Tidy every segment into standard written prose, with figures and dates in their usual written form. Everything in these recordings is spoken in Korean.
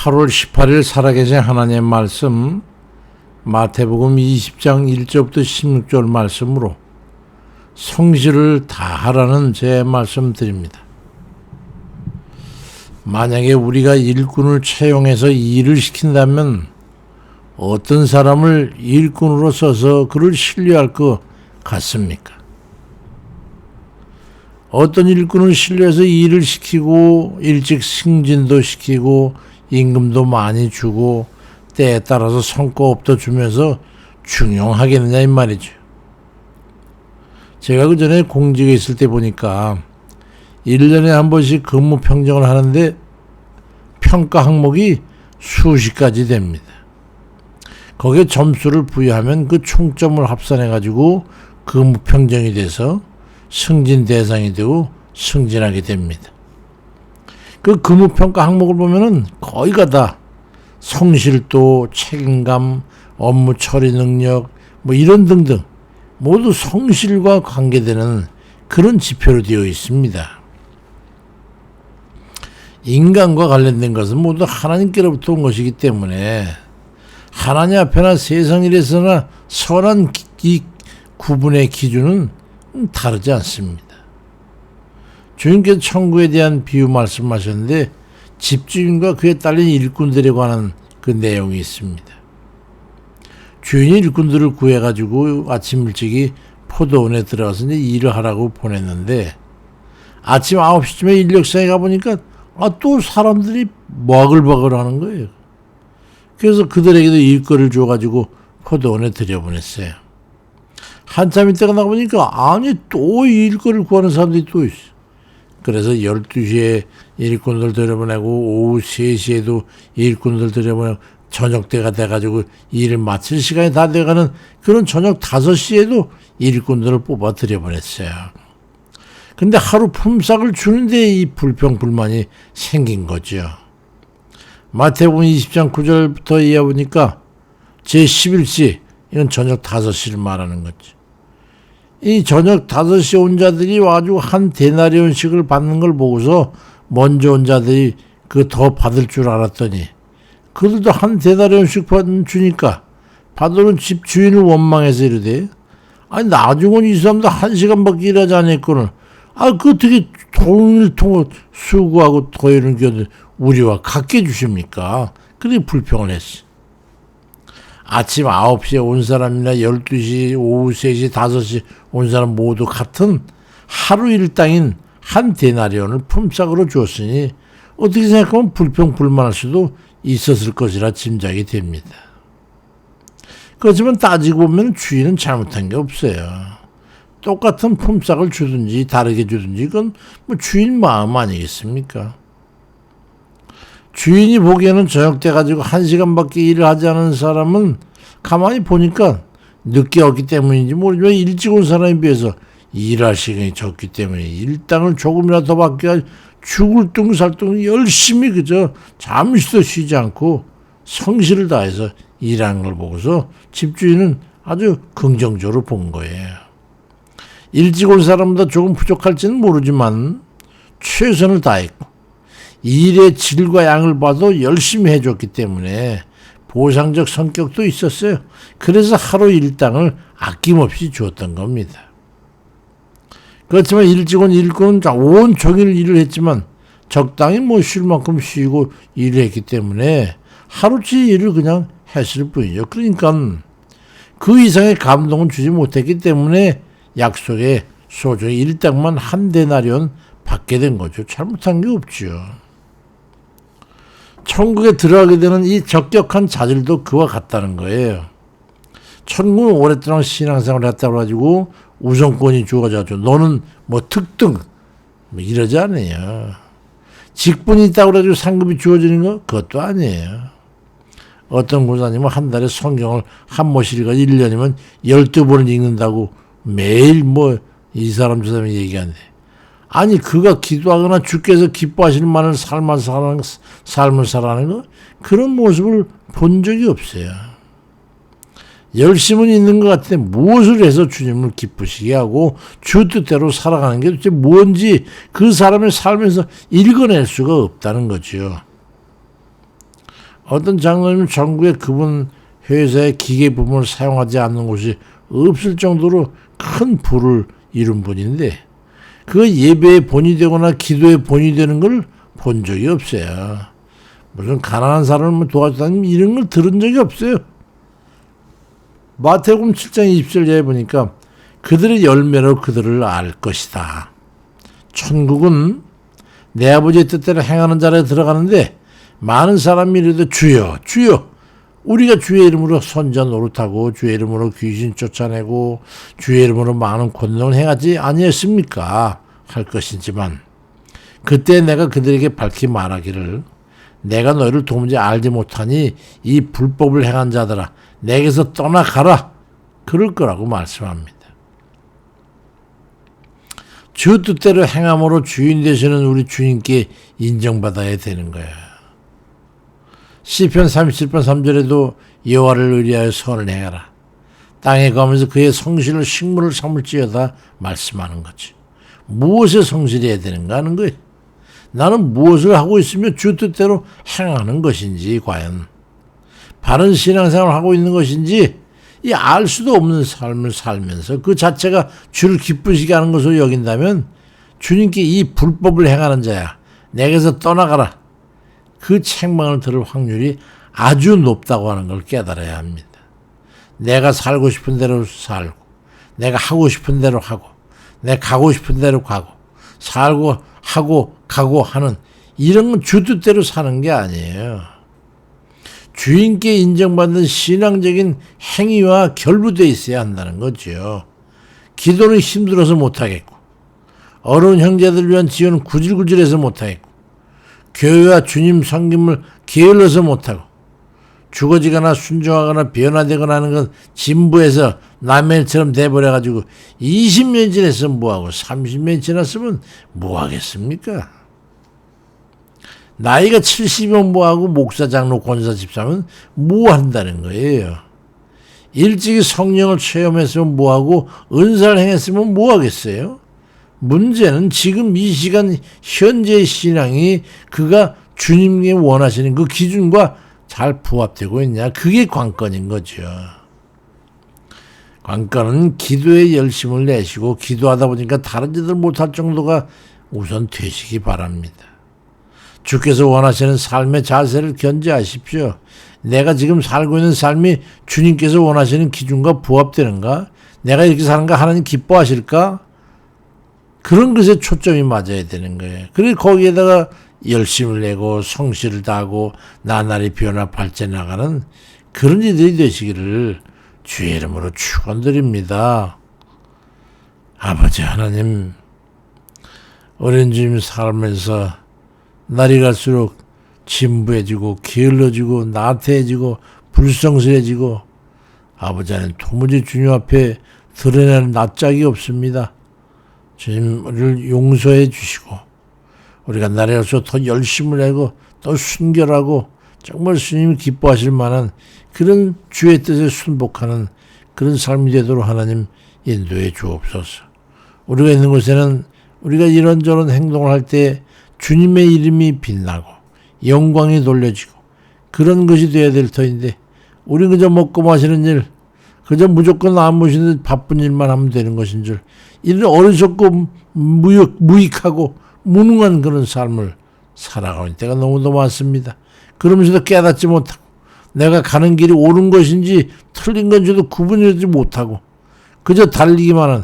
8월 18일 살아계신 하나님의 말씀 마태복음 20장 1절부터 16절 말씀으로 성실을 다하라는 제 말씀 드립니다. 만약에 우리가 일꾼을 채용해서 일을 시킨다면 어떤 사람을 일꾼으로 써서 그를 신뢰할 것 같습니까? 어떤 일꾼을 신뢰해서 일을 시키고 일찍 승진도 시키고 임금도 많이 주고 때에 따라서 성과업도 주면서 중용하겠느냐 이 말이죠. 제가 그 전에 공직에 있을 때 보니까 1년에 한 번씩 근무 평정을 하는데 평가 항목이 수십 가지 됩니다. 거기에 점수를 부여하면 그 총점을 합산해 가지고 근무 평정이 돼서 승진 대상이 되고 승진하게 됩니다. 그 근무평가 항목을 보면은 거의가 다 성실도, 책임감, 업무 처리 능력, 뭐 이런 등등 모두 성실과 관계되는 그런 지표로 되어 있습니다. 인간과 관련된 것은 모두 하나님께로부터 온 것이기 때문에 하나님 앞에나 세상 일에서나 선한 이 구분의 기준은 다르지 않습니다. 주님께서 천국에 대한 비유 말씀하셨는데 집주인과 그에 딸린 일꾼들에 관한 그 내용이 있습니다. 주인이 일꾼들을 구해가지고 아침 일찍이 포도원에 들어가서 이제 일을 하라고 보냈는데 아침 9시쯤에 인력상에 가보니까 또 사람들이 와글와글 하는 거예요. 그래서 그들에게도 일거리를 줘가지고 포도원에 들여보냈어요. 한참 있다가 나가보니까 또 일거리를 구하는 사람들이 또 있어. 그래서 12시에 일꾼들 들여보내고 오후 3시에도 일꾼들 들여보내고 저녁 때가 돼가지고 일을 마칠 시간이 다 돼가는 그런 저녁 5시에도 일꾼들을 뽑아 들여보냈어요. 근데 하루 품삯을 주는데 이 불평불만이 생긴 거죠. 마태복음 20장 9절부터 이어보니까 제11시 이건 저녁 5시를 말하는 거죠. 이 저녁 5시 온 자들이 와가지고 한 데나리온씩을 받는 걸 보고서 먼저 온 자들이 그 더 받을 줄 알았더니 그들도 한 데나리온씩 주니까 받으는 집 주인을 원망해서 이러대. 나중은 이 사람도 1시간밖에 일하지 않았거늘. 그 어떻게 돈을 통해 수고하고 더 이런 게 우리와 같게 주십니까? 그렇게 불평을 했어. 아침 9시에 온 사람이나 12시, 오후 3시, 5시 온 사람 모두 같은 하루 일당인 한 데나리온을 품삯으로 주었으니 어떻게 생각하면 불평불만할 수도 있었을 것이라 짐작이 됩니다. 그렇지만 따지고 보면 주인은 잘못한 게 없어요. 똑같은 품삯을 주든지 다르게 주든지 그건 뭐 주인 마음 아니겠습니까? 주인이 보기에는 저녁 때 가지고 1시간밖에 일을 하지 않은 사람은 가만히 보니까 늦게 왔기 때문인지 모르지만 일찍 온 사람에 비해서 일할 시간이 적기 때문에 일당을 조금이라도 더 받게 죽을 둥살둥 열심히 그저 잠시도 쉬지 않고 성실을 다해서 일하는 걸 보고서 집주인은 아주 긍정적으로 본 거예요. 일찍 온 사람보다 조금 부족할지는 모르지만 최선을 다했고 일의 질과 양을 봐도 열심히 해줬기 때문에 보상적 성격도 있었어요. 그래서 하루 일당을 아낌없이 주었던 겁니다. 그렇지만 일찍 온 일꾼은 온종일 일을 했지만 적당히 쉴 만큼 쉬고 일을 했기 때문에 하루치 일을 그냥 했을 뿐이죠. 그러니까 그 이상의 감동은 주지 못했기 때문에 약속에 소중히 일당만 한 데나리온 받게 된 거죠. 잘못한 게 없죠. 천국에 들어가게 되는 이 적격한 자질도 그와 같다는 거예요. 천국은 오랫동안 신앙생활을 했다고 가지고 우선권이 주어져가지고 너는 특등 이러지 않아요. 직분이 있다고 해가지고 상급이 주어지는 거 그것도 아니에요. 어떤 권사님은 한 달에 성경을 한 모씩 읽어 1년이면 12번을 읽는다고 매일 이 사람 저 사람이 얘기하는데 그가 기도하거나 주께서 기뻐하시는 만한 삶을 살아가는 거 그런 모습을 본 적이 없어요. 열심은 있는 것 같은데 무엇을 해서 주님을 기쁘시게 하고 주 뜻대로 살아가는 게 도대체 뭔지 그 사람의 삶에서 읽어낼 수가 없다는 거죠. 어떤 장로님 전국에 그분 회사의 기계 부분을 사용하지 않는 곳이 없을 정도로 큰 부를 이룬 분인데 그 예배의 본이 되거나 기도의 본이 되는 걸 본 적이 없어요. 무슨 가난한 사람을 도와주다니 이런 걸 들은 적이 없어요. 마태복음 7장 20절에 보니까 그들의 열매로 그들을 알 것이다. 천국은 내 아버지의 뜻대로 행하는 자리에 들어가는데 많은 사람이 이르되 주여 주여 우리가 주의 이름으로 선자 노릇하고 주의 이름으로 귀신 쫓아내고 주의 이름으로 많은 권능을 행하지 아니했습니까? 할 것이지만 그때 내가 그들에게 밝히 말하기를 내가 너희를 도무지 알지 못하니 이 불법을 행한 자들아 내게서 떠나가라 그럴 거라고 말씀합니다. 주 뜻대로 행함으로 주인 되시는 우리 주님께 인정받아야 되는 거예요. 시편 37편 3절에도 여호와를 의리하여 선을 행하라. 땅에 가면서 그의 성실을 식물을 삼을지어다 말씀하는 거지. 무엇에 성실해야 되는가 하는 거예요. 나는 무엇을 하고 있으며 주 뜻대로 행하는 것인지 과연 바른 신앙생활을 하고 있는 것인지 이 알 수도 없는 삶을 살면서 그 자체가 주를 기쁘시게 하는 것으로 여긴다면 주님께 이 불법을 행하는 자야 내게서 떠나가라 그 책망을 들을 확률이 아주 높다고 하는 걸 깨달아야 합니다. 내가 살고 싶은 대로 살고 내가 하고 싶은 대로 하고 내가 가고 싶은 대로 가고 살고 하고 가고 하는 이런 건 주 뜻대로 사는 게 아니에요. 주인께 인정받는 신앙적인 행위와 결부되어 있어야 한다는 거죠. 기도는 힘들어서 못하겠고 어려운 형제들을 위한 지원은 구질구질해서 못하겠고 교회와 주님 섬김을 게을러서 못하고 죽어지거나 순종하거나 변화되거나 하는 건 진부해서 남의 일처럼 돼버려가지고 20년 지났으면 뭐하고 30년 지났으면 뭐하겠습니까? 나이가 70이면 뭐하고 목사, 장로, 권사, 집사면 뭐한다는 거예요. 일찍이 성령을 체험했으면 뭐하고 은사를 행했으면 뭐하겠어요? 문제는 지금 이 시간 현재의 신앙이 그가 주님께 원하시는 그 기준과 잘 부합되고 있냐 그게 관건인 거죠. 관건은 기도에 열심을 내시고 기도하다 보니까 다른 짓을 못할 정도가 우선 되시기 바랍니다. 주께서 원하시는 삶의 자세를 견지하십시오. 내가 지금 살고 있는 삶이 주님께서 원하시는 기준과 부합되는가? 내가 이렇게 사는가 하나님 기뻐하실까? 그런 것에 초점이 맞아야 되는 거예요. 그리고 거기에다가 열심을 내고 성실을 다하고 나날이 변화 발전해 나가는 그런 이들이 되시기를 주의 이름으로 축원드립니다. 아버지 하나님, 어린 주님 살면서 날이 갈수록 진부해지고 게을러지고 나태해지고 불성실해지고 아버지 하나님 도무지 주님 앞에 드러내는 낯짝이 없습니다. 주님을 용서해 주시고 우리가 날이 갈수록 더 열심을 내고 더 순결하고 정말 주님이 기뻐하실 만한 그런 주의 뜻에 순복하는 그런 삶이 되도록 하나님 인도해 주옵소서. 우리가 있는 곳에는 우리가 이런저런 행동을 할 때 주님의 이름이 빛나고 영광이 돌려지고 그런 것이 되어야 될 터인데 우리는 그저 먹고 마시는 일 그저 무조건 나무시는 바쁜 일만 하면 되는 것인 줄 이런 어리석고 무익하고 무능한 그런 삶을 살아가는 때가 너무도 많습니다. 그러면서도 깨닫지 못하고 내가 가는 길이 옳은 것인지 틀린 건지도 구분하지 못하고 그저 달리기만 하는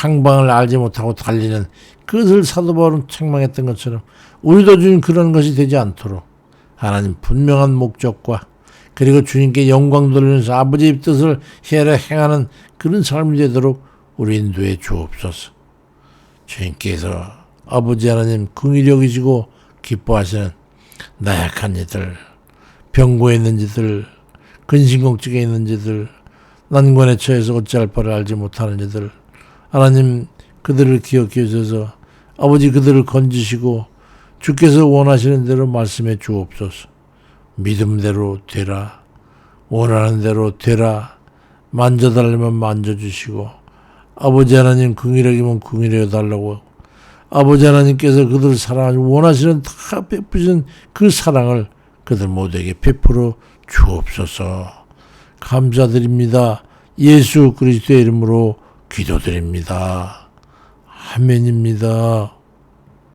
향방을 알지 못하고 달리는 그것을 사도 바울은 책망했던 것처럼 우리도 주님 그런 것이 되지 않도록 하나님 분명한 목적과 그리고 주님께 영광 돌리면서 아버지의 뜻을 행하는 그런 삶이 되도록 우리 인도해 주옵소서. 주님께서 아버지 하나님 긍휼히 여기시고 기뻐하시는 나약한 이들, 병고에 있는 이들, 근심걱정에 있는 이들, 난관에 처해서 어찌할 바를 알지 못하는 이들 하나님 그들을 기억해 주셔서 아버지 그들을 건지시고 주께서 원하시는 대로 말씀해 주옵소서. 믿음대로 되라. 원하는 대로 되라. 만져달라면 만져주시고 아버지 하나님 긍휼하기면 긍휼해 달라고 아버지 하나님께서 그들을 사랑하시고 원하시는 다 베푸신 그 사랑을 그들 모두에게 베풀어 주옵소서. 감사드립니다. 예수 그리스도의 이름으로 기도드립니다. 아멘입니다.